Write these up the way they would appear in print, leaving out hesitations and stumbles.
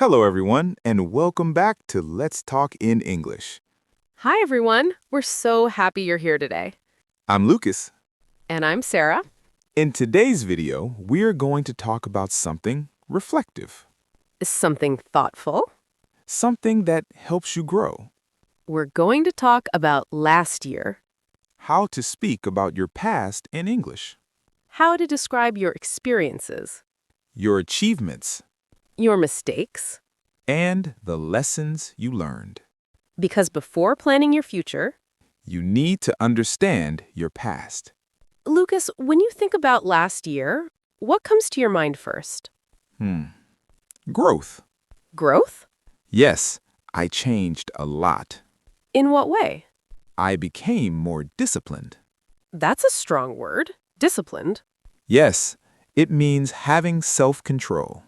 Hello, everyone, and welcome back to Let's Talk in English. Hi, everyone. We're so happy you're here today. I'm Lucas. And I'm Sarah. In today's video, we're going to talk about something reflective, Something thoughtful. something that helps you grow, We're going to talk about last year, how to speak about your past in English, how to describe your experiences, your achievements, your mistakes. and the lessons you learned. Because before planning your future, You need to understand your past. Lucas, when you think about last year, what comes to your mind first? Growth. Growth? Yes, I changed a lot. In what way? I became more disciplined. That's a strong word. Disciplined. Yes, it means having self-control.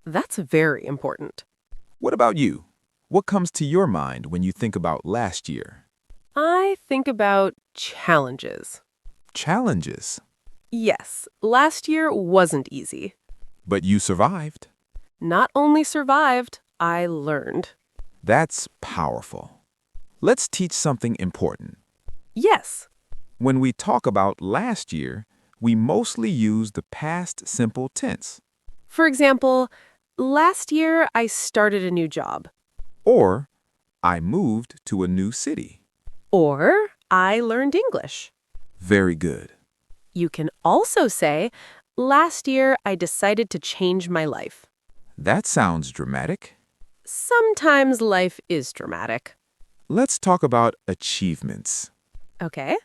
That's very important. What about you? What comes to your mind when you think about last year? I think about challenges. Challenges. Yes, last year wasn't easy. But you survived. Not only survived, I learned. That's powerful. Let's teach something important. Yes, When we talk about last year, we mostly use the past simple tense. for example, last year I started a new job. Or, I moved to a new city. Or I learned English. Very good. You can also say, last year I decided to change my life. That sounds dramatic. Sometimes life is dramatic. Let's talk about achievements. Okay.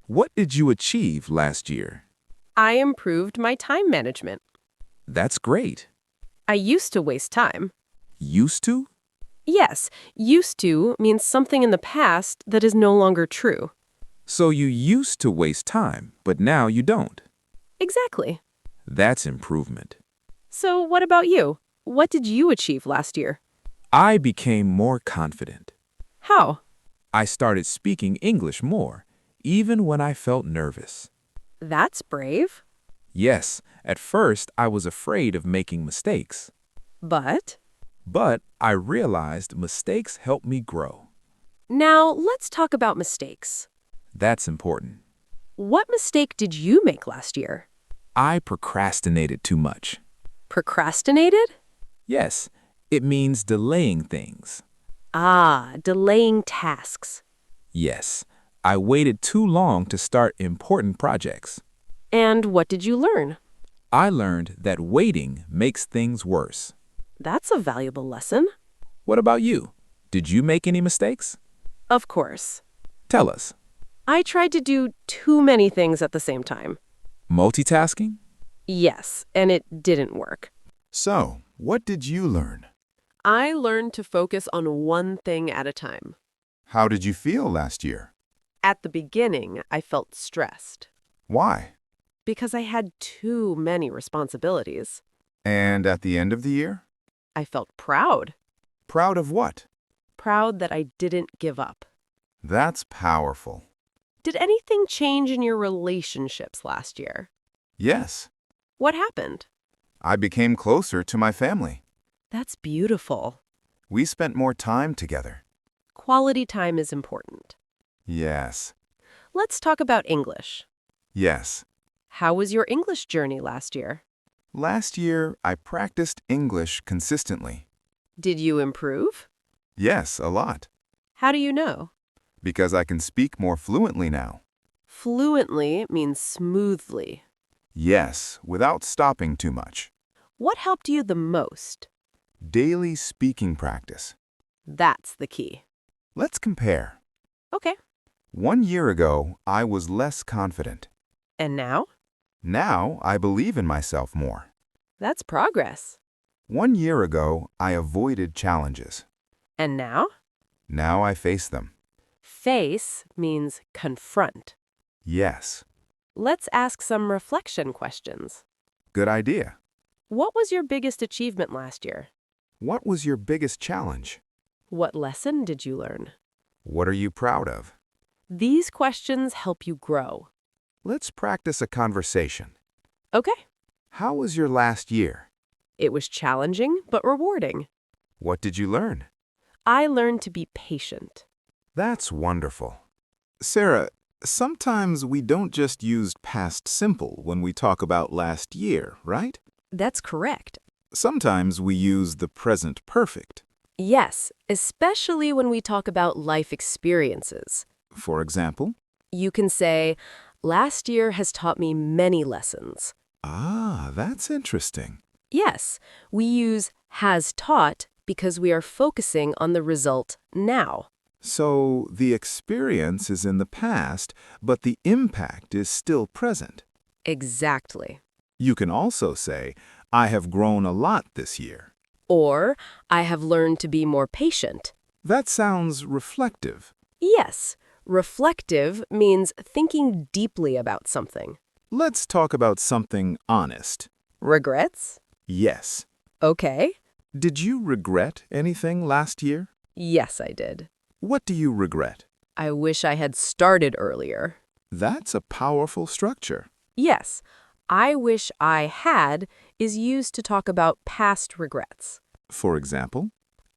What did you achieve last year? I improved my time management. That's great. I used to waste time. Used to? Yes, used to means something in the past that is no longer true. So you used to waste time, but now you don't. Exactly. That's improvement. So what about you? What did you achieve last year? I became more confident. How? I started speaking English more, even when I felt nervous. That's brave. Yes, at first I was afraid of making mistakes. But But I realized mistakes help me grow. now let's talk about mistakes. That's important. What mistake did you make last year? I procrastinated too much. Procrastinated? Yes, it means delaying things. Ah, delaying tasks. Yes, I waited too long to start important projects. And what did you learn? I learned that waiting makes things worse. That's a valuable lesson. What about you? Did you make any mistakes? Of course. Tell us. I tried to do too many things at the same time. Multitasking? Yes, and it didn't work. So, what did you learn? I learned to focus on one thing at a time. How did you feel last year? At the beginning, I felt stressed Why? because I had too many responsibilities. And at the end of the year? I felt proud. Proud of what? Proud that I didn't give up. That's powerful. Did anything change in your relationships last year? Yes, What happened? I became closer to my family. That's beautiful. We spent more time together. Quality time is important. Yes. Let's talk about English. Yes. How was your English journey last year? Last year, I practiced English consistently. Did you improve? Yes, a lot. How do you know? Because I can speak more fluently now. Fluently means smoothly. Yes, without stopping too much. What helped you the most? Daily speaking practice. That's the key. Let's compare. Okay. 1 year ago, I was less confident. And now? Now, I believe in myself more. That's progress. 1 year ago, I avoided challenges. And now? Now I face them. Face means confront. Yes. Let's ask some reflection questions. Good idea. What was your biggest achievement last year? What was your biggest challenge? What lesson did you learn? What are you proud of? These questions help you grow. Let's practice a conversation. Okay. How was your last year? It was challenging but rewarding. What did you learn? I learned to be patient. That's wonderful. Sarah, sometimes we don't just use past simple when we talk about last year, right? That's correct. Sometimes we use the present perfect. Yes, especially when we talk about life experiences. For example, You can say, last year has taught me many lessons. that's interesting. Yes, we use has taught because we are focusing on the result now. So the experience is in the past, but the impact is still present. Exactly. You can also say, I have grown a lot this year. Or, I have learned to be more patient. That sounds reflective. Yes, reflective means thinking deeply about something. Let's talk about something honest. Regrets? Yes. Okay. Did you regret anything last year? Yes, I did. What do you regret? I wish I had started earlier. That's a powerful structure. Yes, I wish I had is used to talk about past regrets. For example,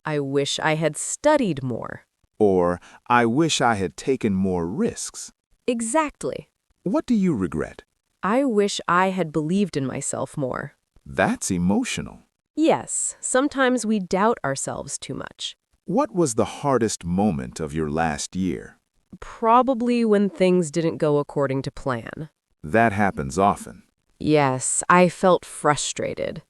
I wish I had studied more. or I wish I had taken more risks. Exactly. What do you regret? I wish I had believed in myself more. That's emotional. Yes, sometimes we doubt ourselves too much. What was the hardest moment of your last year? Probably when things didn't go according to plan. That happens often. Yes, I felt frustrated.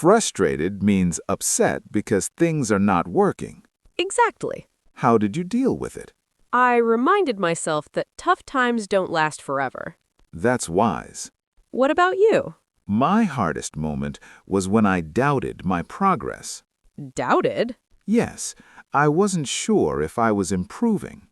Frustrated means upset because things are not working. Exactly. How did you deal with it? I reminded myself that tough times don't last forever. That's wise. What about you? My hardest moment was when I doubted my progress. Doubted? Yes, I wasn't sure if I was improving.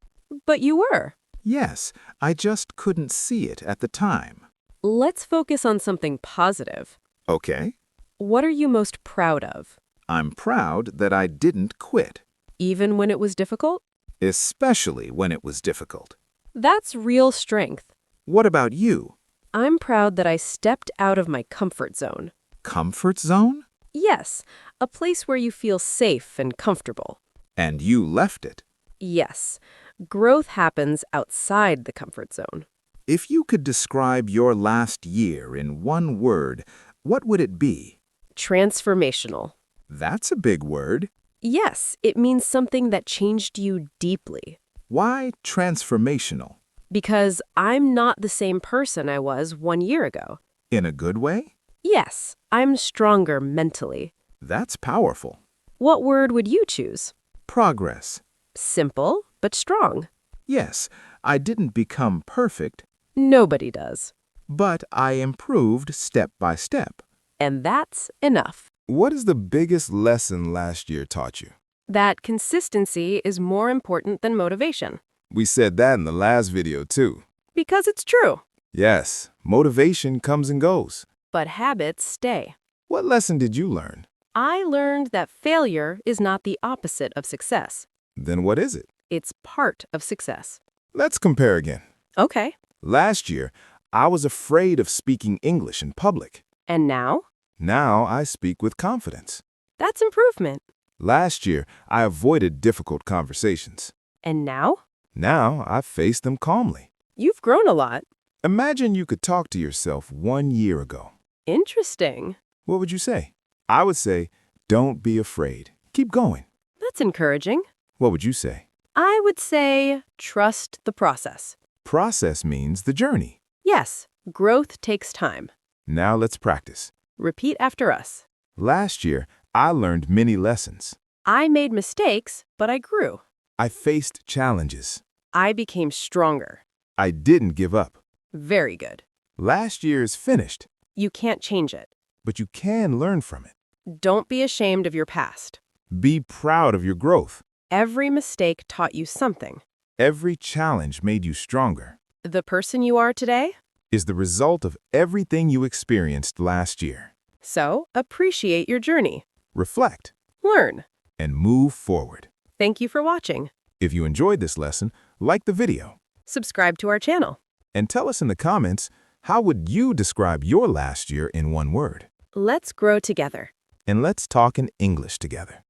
But you were. Yes, I just couldn't see it at the time. Let's focus on something positive. Okay, What are you most proud of? I'm proud that I didn't quit, Even when it was difficult? especially when it was difficult. That's real strength. What about you? I'm proud that I stepped out of my comfort zone. Comfort zone? Yes, a place where you feel safe and comfortable. And you left it. Yes, growth happens outside the comfort zone. If you could describe your last year in one word, what would it be? Transformational. That's a big word. Yes, it means something that changed you deeply. Why transformational? Because I'm not the same person I was 1 year ago. In a good way? Yes, I'm stronger mentally. That's powerful. What word would you choose? Progress. Simple, but strong. Yes, I didn't become perfect, Nobody does. but I improved step by step. And that's enough. What is the biggest lesson last year taught you? That consistency is more important than motivation. We said that in the last video too. Because it's true. Yes, motivation comes and goes. But habits stay. What lesson did you learn? I learned that failure is not the opposite of success. Then what is it? It's part of success. Let's compare again. Okay. Last year, I was afraid of speaking English in public. And now? Now I speak with confidence. That's improvement. Last year, I avoided difficult conversations. And now? Now I face them calmly. You've grown a lot. Imagine you could talk to yourself 1 year ago. Interesting. What would you say? I would say, don't be afraid. Keep going. That's encouraging. What would you say? I would say trust the process. Process means the journey. Yes, growth takes time. Now let's practice. Repeat after us. Last year, I learned many lessons. I made mistakes, but I grew. I faced challenges. I became stronger. I didn't give up. Very good. Last year is finished, You can't change it. but you can learn from it. Don't be ashamed of your past. Be proud of your growth. Every mistake taught you something. Every challenge made you stronger. The person you are today? Is the result of everything you experienced last year. So, appreciate your journey. Reflect Learn. and move forward. Thank you for watching. If you enjoyed this lesson, like the video Subscribe to our channel. and tell us in the comments, how would you describe your last year in one word? Let's grow together. And let's talk in English together.